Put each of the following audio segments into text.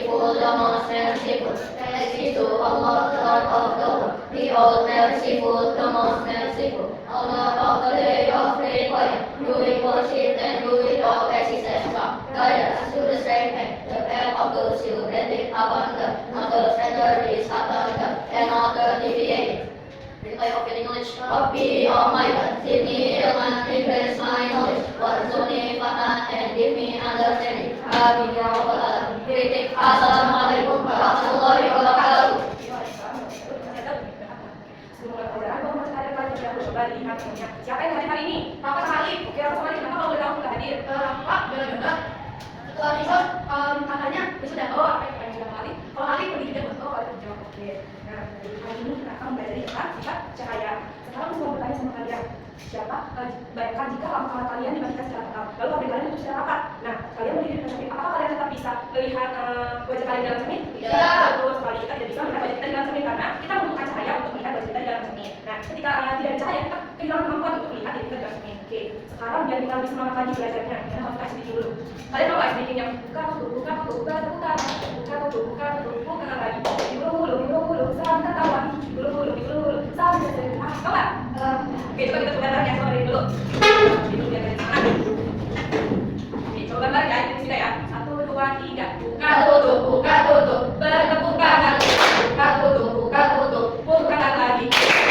merciful, the most merciful. Praise be to Allah, Lord of the world, the all merciful, the most merciful. Honor of the day of require, you will worship and you will all existence God. Guide us to the straight path, the path of those who believe abundant, not the stranger is abundant, and not the deviated. Reply of your knowledge, Rabbi Almighty, give me ilman, increase my knowledge, warzuqni fahman, and give me understanding. Amin ya rabbal alamin. Kritik. Assalamualaikum warahmatullahi wabarakatuh. Siapa yang hadir hari ini? Kakak Salih. Oke, Kakak Salih, kenapa kalau boleh tahu nggak hadir? Pak, benar-benar. Ketua Risot, katanya ya sudah. Oh, apa yang bilang Ali? Kalau Ali pergi juga, oh, kalau jawab. Oke. Nah, hari ini kita akan belajar tentang sifat cahaya. Sekarang aku mau bertanya sama kalian. Siapa? Bayangkan jika langkah kalian dibagikan secara total, lalu HP kalian itu secara rapat. Nah, kalian berdiri dengan cermin. Apakah kalian tetap bisa melihat wajah kalian dalam cermin? Tidak. Betul sekali. Kita tidak bisa melihat wajah kita dalam cermin karena kita membutuhkan cahaya untuk melihat wajah kita dalam cermin. Nah, ketika tidak ada cahaya, kita kehilangan kemampuan untuk melihat diri kita dalam cermin. Oke. Sekarang biar kita lebih semangat lagi belajarnya, kita harus kasih sedikit dulu. Kalian tahu ice breaking yang buka tutup buka tutup buka buka buka tutup buka tutup buka lagi. Digulung-gulung sampai tertawa. Digulung-gulung sampai tertawa. Tahu nggak? Oke, coba kita coba ya, coba dari dulu. Ini biar dari sana. Oke, coba gambar ya, ini sudah ya. 1, 2, 3. Buka tutup, bertepuk tangan. Buka tutup, buka lagi.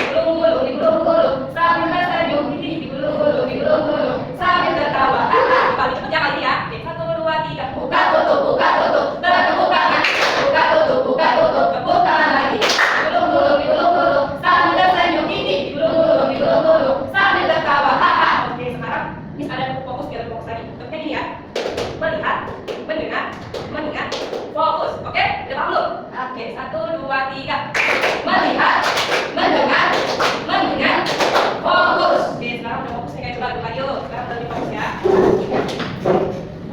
Digulung-gulung sampai tersenyum. Digulung-gulung sampai tertawa. Balik kerja kali ya. Oke, 1, 2, 3. Buka tutup, bertepuk tangan. Buka tutup, tepuk tangan lagi. Digulung-gulung sampai tersenyum. Digulung-gulung sampai tertawa. Oke, sekarang Miss ada fokus biar fokus lagi. Oke, ini ya. Melihat, mendengar, fokus. Oke, udah paham belum? Oke, 1, 2, 3. Melihat, mendengar, fokus. Oke, sekarang udah fokus nih, kayak coba lagi yuk. Sekarang udah lebih fokus ya.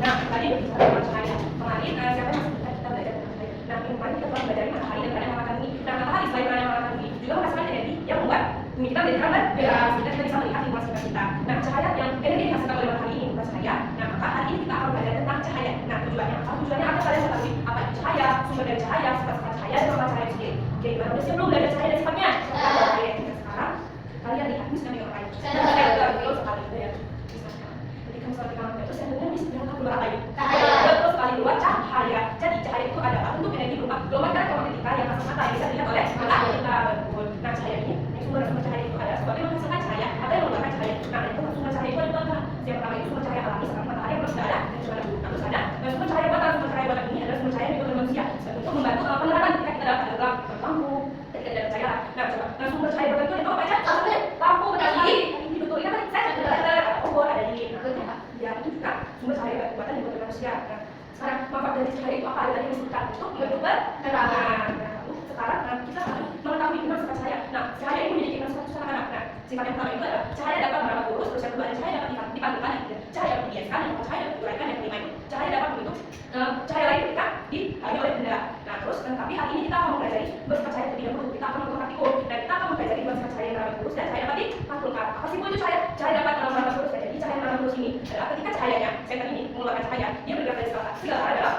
Nah, tadi udah bicara tentang cahaya. Kemarin siapa yang masih kita belajar tentang cahaya? Nah, kemarin kita telah belajar matahari dan gerhana matahari. Nah, matahari selain gerhana matahari juga menghasilkan energi yang membuat bumi kita menjadi hangat dan kita bisa melihat lingkungan sekitar kita. Nah, cahaya yang energi dihasilkan oleh matahari ini bukan cahaya. Nah, maka hari ini kita akan belajar tentang cahaya. Nah, tujuannya apa? Tujuannya agar kalian mengetahui apa itu cahaya, sumber dari cahaya, sifat-sifat cahaya, dan apa cahaya sendiri. Oke, gimana? Udah siap belum belajar cahaya dan sifatnya? Oke, sekarang kalian lihat Miss kami orang lain. Betul sekali, ya. Jadi kamu seperti kamu itu saya dengar Miss bilang keluar apa ini? Cahaya. Betul sekali, keluar cahaya. Jadi cahaya itu adalah bentuk energi berupa gelombang elektromagnetika yang kasat mata yang bisa dilihat oleh mata kita. Betul. Nah, cahaya ini sumber cahaya itu adalah sebagai menghasilkan cahaya atau yang mengeluarkan cahaya. Nah, itu sumber cahaya itu ada dua. Yang pertama itu sumber cahaya alami seperti matahari yang belum ada dan juga terus ada. Dan sumber cahaya buatan ini adalah sumber cahaya yang dibuat oleh manusia untuk membantu penerangan ketika kita dalam lampu, ketika tidak ada cahaya. Nah, coba. Nah, sumber cahaya buatan itu apa aja? Lampu, betul. Ini betul. Ini kan saya sudah ada obor, ada lilin. Ya, itu juga sumber cahaya buatan dibuat oleh manusia. Nah, sekarang manfaat dari cahaya itu apa? Tadi disebutkan untuk membantu penerangan. Sekarang kita harus mengetahui benar sifat cahaya. Nah, cahaya ini memiliki enam sifat anak-anak. Nah, sifat yang pertama itu adalah cahaya dapat merambat lurus, terus yang kedua ada cahaya dapat dipantulkan, cahaya dapat dibiaskan, dan cahaya dapat diuraikan, yang kelima itu cahaya dapat membentuk cahaya lain ketika dihalangi oleh benda. Nah, terus tapi hari ini kita akan mempelajari bersifat cahaya terlebih dahulu. Kita akan melakukan praktikum. Dan kita akan mempelajari dua sifat cahaya yang merambat lurus dan cahaya dapat dipantulkan. Apa sih itu cahaya? Cahaya dapat merambat lurus. Jadi cahaya merambat lurus ini adalah ketika cahayanya senter ini mengeluarkan cahaya, dia bergerak dari segala arah adalah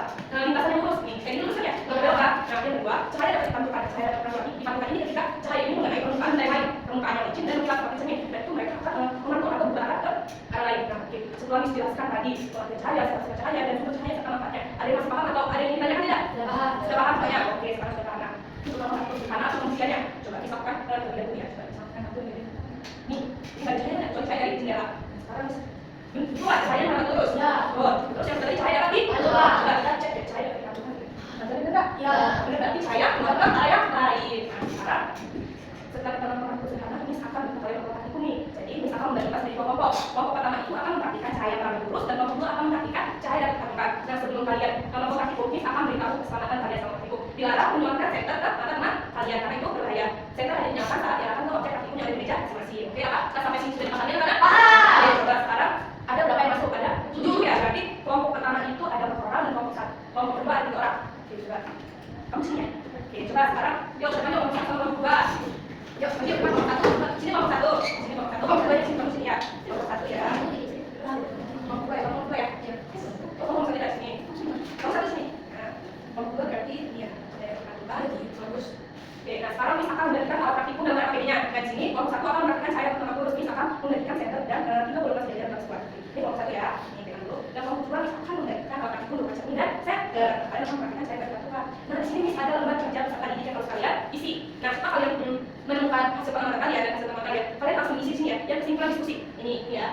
lintasan yang lurus. Nih, kayak ini lurus kan ya? Berbelokkan. Nah, yang kedua, cahaya dapat dipantulkan. Cahaya dapat dipantulkan ini ketika cahaya ini mengenai permukaan benda lain, permukaan yang licin dan mengkilat seperti cermin. Dan itu mereka akan memantul atau berarah ke arah lain. Nah, oke. Setelah dijelaskan tadi soal cahaya, sifat cahaya dan sumber cahaya serta manfaatnya, ada yang masih paham atau ada yang ingin tanyakan tidak? Sudah paham saya? Oke, sekarang sudah paham. Itu nomor satu sederhana atau pembuktiannya. Coba kisahkan terlebih dahulu ya. Coba kisahkan aku ini. Nih, ini ada cahaya dan cahaya dari jendela. Sekarang keluar cahaya mana terus? Ya. Terus yang tadi cahaya tadi? Coba kita cek ya cahaya dari kandungan. Benar enggak? Ya. Benar berarti cahaya keluar ke area lain. Nah, sekarang setelah kita melakukan sederhana, ini akan mengetahui praktikum nih. Jadi ini akan membagi dari kelompok. Kelompok pertama itu akan mempraktikkan cahaya merambat lurus dan kelompok kedua akan mempraktikkan cahaya dapat dipantulkan. Nah, sebelum kalian melakukan praktikum, ini akan beritahu keselamatan kalian sama praktikum. Dilarang menyuarakan senter ke mata teman kalian karena itu berbahaya. Senter hanya dinyalakan saat diarahkan ke objek praktikum yang ada di meja masing-masing. Oke, apa? Kita sampai sini sudah dipahami kan? Oke, coba sekarang ada berapa yang masuk? Ada 7 ya. Berarti kelompok pertama itu ada 4 orang dan kelompok kedua ada 3 orang. Oke, coba. Kamu sini ya. Oke, coba sekarang yuk coba yuk kelompok 1 kelompok 2. Yuk, yuk kelompok 1. Sini kelompok 1. Sini kelompok 1. Kelompok 2 ya, sini kamu sini ya. Kelompok 1 ya. Kelompok 2 ya, kelompok 2 ya. Kelompok 1 dari sini. Kelompok 1 sini. Nah, kelompok 2 lagi, bagus. Oke, nah sekarang Miss akan menggantikan alat praktikum dan APD-nya. Dan di sini kelompok 1 akan melakukan cahaya pertama kurus. Miss akan menggantikan center dan 30 jadian dalam sebuah. Ini kelompok 1 ya, ini pegang dulu. Dan kelompok 2 Miss akan menggantikan alat praktikum berupa cermin dan center. Kalian akan melakukan cahaya bertukar. Nah di sini Miss ada lembar kerja peserta didik yang harus kalian isi. Nah setelah kalian menemukan hasil pengamatan kalian dan hasil temuan kalian, kalian langsung isi sini ya. Yang kesimpulan diskusi. Ini ya.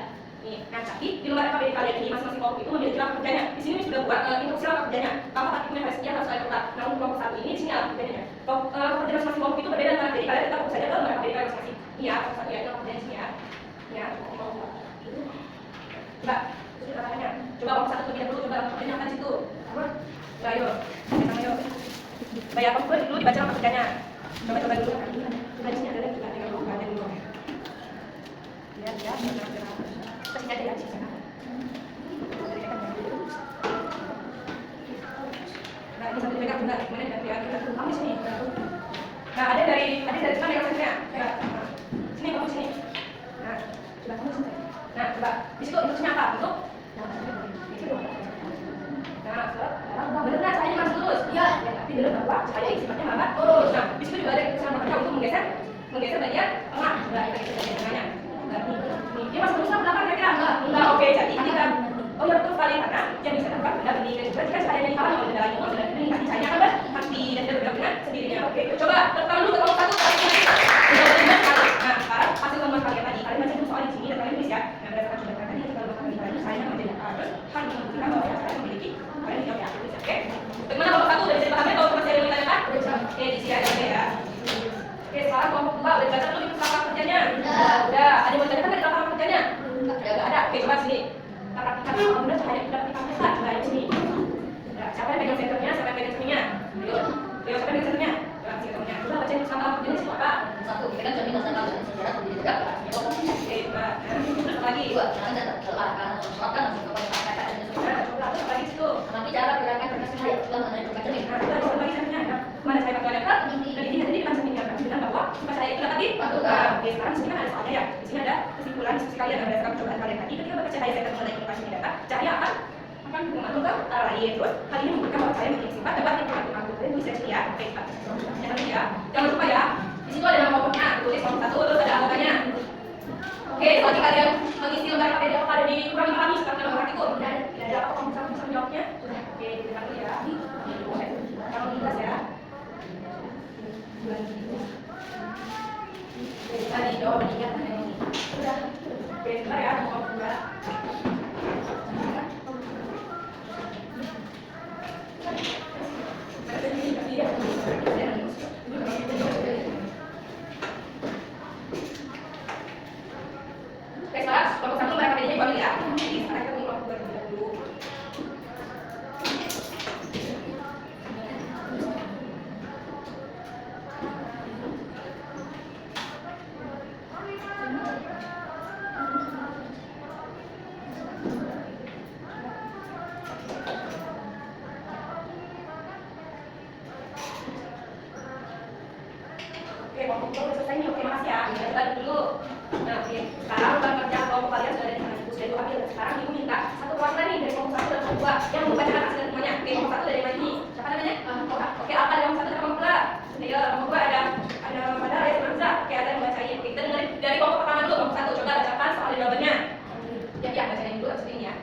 Nih, nah tapi di lembar APD kalian ini masing-masing kelompok itu memiliki laporan kerjanya. Di sini sudah buat instruksi laporan kerjanya. Kalau praktikumnya harus sekian harus kalian tukar. Namun kelompok 1 ini di sini laporan kerjanya. Kalau kerja masing-masing kelompok itu berbeda dengan jadi kalian tetap fokus saja ke lembar APD kalian masing-masing. Iya, kelompok 1 ya, itu laporan kerjanya sini ya. Ya, kelompok 1 itu. Coba, itu katanya. Coba kelompok 1 terlebih dahulu, coba laporan kerjanya akan situ. Sama, coba ayo, sama yuk. Bayar kelompok dulu dibaca laporan kerjanya. Coba dulu. Coba di sini ada juga tinggal dulu baca dulu. Ya, Pasti ada ya, sih. Nah, ini sambil dipegang juga, gimana dan biar kita kamu di sini. Nah, ada dari mana yang maksudnya? Sini kamu sini. Nah, coba kamu sini. Nah, coba di situ instruksinya apa? Itu? Nah, benar nggak cahayanya masuk terus? Iya. Ya, tapi belum bahwa cahaya ini sifatnya lambat terus. Nah, di situ juga ada kesan kerja untuk menggeser bagian tengah. Nah, kita geser bagian tengahnya. Nih, dia masuk terus ke belakang kira-kira? Enggak, oke. Jadi ini kan, oh ya betul sekali karena yang bisa dapat benda benih dan juga jika cahayanya dihalang oleh benda lain, benda benih nanti cahayanya akan berhenti dan tidak bergerak dengan sendirinya. Oke, coba tekan dulu ke kelompok 1 kali ini. Nah, sekarang hasil temuan kalian tadi, kalian baca dulu soal di sini dan kalian tulis ya. Nah, berdasarkan contoh tadi, kita lakukan di tadi, cahayanya menjadi terus harus membuktikan bahwa cahaya memiliki. Kalian dijawab ya, tulis ya. Oke. Bagaimana kelompok 1 udah bisa dipahami atau masih ada yang ditanyakan? Oke, di sini ada ya. Oke, sekarang kelompok 2 udah baca dulu itu laporan kerjanya. Udah, ada yang mau ditanyakan dari laporan kerjanya? Enggak ada. Oke, coba sini. Kita praktikan kalau mudah cahaya kita praktikan kan? Coba di sini. Nah, siapa yang pegang senternya? Siapa yang pegang cerminnya? Ayo, siapa yang pegang cerminnya? Coba sini cerminnya. Coba baca yang sama kerjanya siapa? 1. Kita kan cermin masalah sejarah sendiri juga. Oke, coba. Terus lagi 2. Jangan terarahkan selatan langsung kepada kata-kata dan sebagainya. Coba terus lagi situ. Nanti cara gerakan berkas cahaya juga mengenai berkas cermin. Nah, coba lagi cerminnya. Mana saya pakai laptop? Dan ini tadi di depan cerminnya kan bilang bahwa supaya saya itu tadi. Oke, sekarang di sini kan ada soalnya ya. Di sini ada kesimpulan diskusi kalian dan berdasarkan percobaan kalian tadi. Ketika berkas cahaya saya mengenai informasi data, cahaya akan mengandung ke arah lain. Terus hal ini memberikan bahwa cahaya memiliki sifat dapat dipengaruhi. Kalian tulis ya, ya. Oke, yang tadi ya. Jangan lupa ya. Di situ ada nama kelompoknya. Tulis kelompok 1 terus ada anggotanya. Oke, kalau kalian mengisi lembar APD apa ada di kurang dipahami sekarang lembar praktikum. Tidak ada apa-apa kamu bisa menjawabnya. Oke, kita dulu ya. Kalau jelas ya. Tadi jawab ingat sudah. Oke, sebentar ya, mau buka. Oke, sekarang kelompok 1 mereka bedanya diambil ya. Jadi sekarang kita mulai kelompok 2 dulu. Oke, kelompok 2 udah selesai nih. Oke, makasih ya. Kita balik dulu. Nah, oke. Sekarang lembar kerja kelompok kalian sudah ada di mana? Sudah itu ambil. Sekarang ibu minta satu perwakilan nih dari kelompok 1 dan kelompok 2 yang membacakan hasil temuannya. Oke, kelompok 1 dari mana nih? Siapa namanya? Oke, apa dari kelompok 1 dan kelompok 2? Ayo, kelompok 2 ada Madara, ada Manza. Oke, ada yang bacain. Oke, kita dengerin dari kelompok pertama dulu, kelompok 1. Coba bacakan soal jawabannya. Ya, bacain dulu seperti ini ya.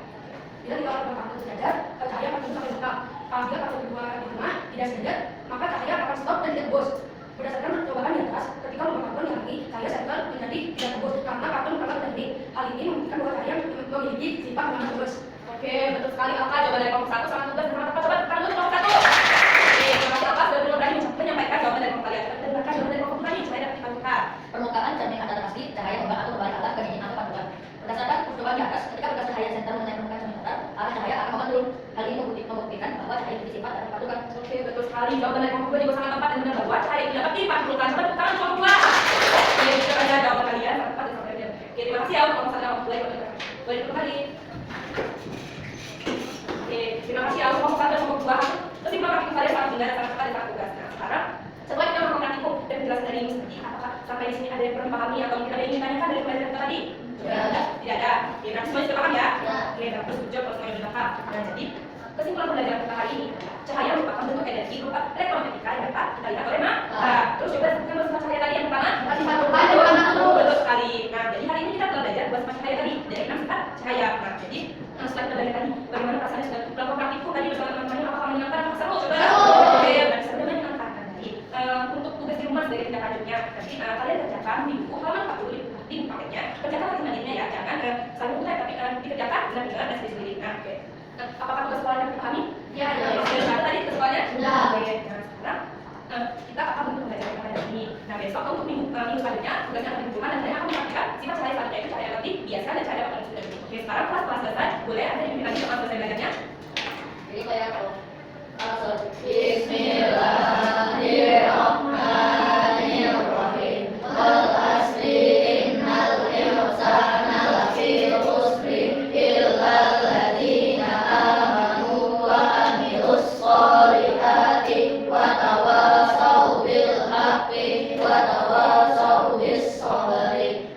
Bila di awal pertama derajat, cahaya akan sampai tetap. Apabila partikel kedua di tengah tidak sejajar, maka cahaya akan stop dan tidak tembus. Berdasarkan percobaan di atas, ketika lubang karbon dialami, cahaya sentral menjadi tidak tembus karena karbon bakal berhenti. Hal ini membuktikan bahwa cahaya memiliki sifat yang tembus. Oke, betul sekali Alka. Coba dari kelompok 1 sama tugas sama apa? Coba tekan dulu kelompok 1. Oke, terima kasih Alka sudah benar berani menyampaikan jawaban dari kelompok kalian. Dengarkan jawaban dari kelompok tadi supaya dapat dipadukan. Permukaan cermin ada pasti cahaya kembang atau kembali arah ke dinding atau pantulan. Berdasarkan percobaan di atas, ketika berkas cahaya senter mengenai permukaan cermin datar, arah cahaya akan menurun. Hal ini membuktikan bahwa cahaya memiliki sifat dapat dipadukan. Oke, betul sekali. Jawaban dari kelompok 2 juga sangat tepat dan benar bahwa cahaya tidak dapat dipantulkan. Coba tepuk tangan kelompok 2. Oke, kita baca jawaban kalian sangat tepat dan sangat benar. Oke, terima kasih ya kelompok 1 dan kelompok 2. Boleh dulu kali. Oke, terima kasih ya kelompok 1 dan kelompok 2. Kesimpulan praktikum kalian sangat benar dan sangat tepat di saat tugas. Nah, sekarang setelah kita melakukan praktikum dan penjelasan dari Miss tadi, apakah sampai di sini ada yang perlu dipahami atau mungkin ada yang ingin ditanyakan dari pelajaran kita tadi? Tidak ada. Oke, nanti semuanya sudah paham ya? Oke, bagus, jawab kalau semuanya sudah paham. Nah, jadi kesimpulan pelajaran kita hari ini, cahaya merupakan bentuk energi berupa elektromagnetika yang dapat kita lihat terus coba sebutkan dua sifat cahaya tadi yang pertama. Kasih satukan dua anak lurus. Betul sekali. Nah, jadi hari ini kita akan belajar dua sifat cahaya tadi dari 6 sifat cahaya. Nah, jadi setelah kita belajar tadi, bagaimana perasaannya sudah melakukan praktikku tadi bersama teman-temannya, apakah menyenangkan? Apakah seru? Coba. Oke, berarti sebenarnya menyenangkan. Jadi untuk tugas di rumah sebagai tindak lanjutnya, nanti kalian kerjakan di buku halaman 40 di paketnya. Kerjakan selanjutnya ya, jangan saling mulai tapi dikerjakan benar-benar dan sendiri. Nah, oke. Nah, apakah tugas sekolahnya dipahami? Ya, ya. Sudah tadi tugas sekolahnya? Sudah. Oke, nah sekarang kita akan belajar pada ini. Nah, besok untuk minggu selanjutnya tugasnya akan dikumpulkan dan saya akan mempraktikkan sifat cahaya selanjutnya itu cahaya lebih biasa dan cahaya paling sudah. Oke, sekarang kelas selesai. Boleh ada yang lagi soal selesai belajarnya? Jadi kayak Bismillahirrahmanirrahim. Wal asri innal insana lafi khusri illa alladzina amanu wa amilus sholihati wa tawasaw bil haqqi wa tawasaw bis sabri.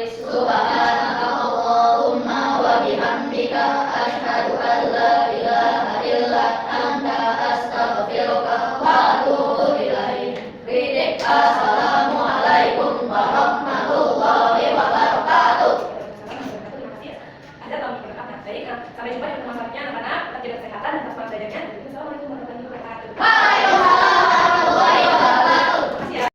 Subhanaka Allahumma wa bihamdika asyhadu an la ilaha illa anta astaghfiruka wa atubu ilaik. Assalamualaikum warahmatullahi wabarakatuh. Ada tahun berkata. Jadi sampai jumpa di pertemuan selanjutnya anak-anak. Tetap jaga kesehatan dan tetap semangat belajarnya.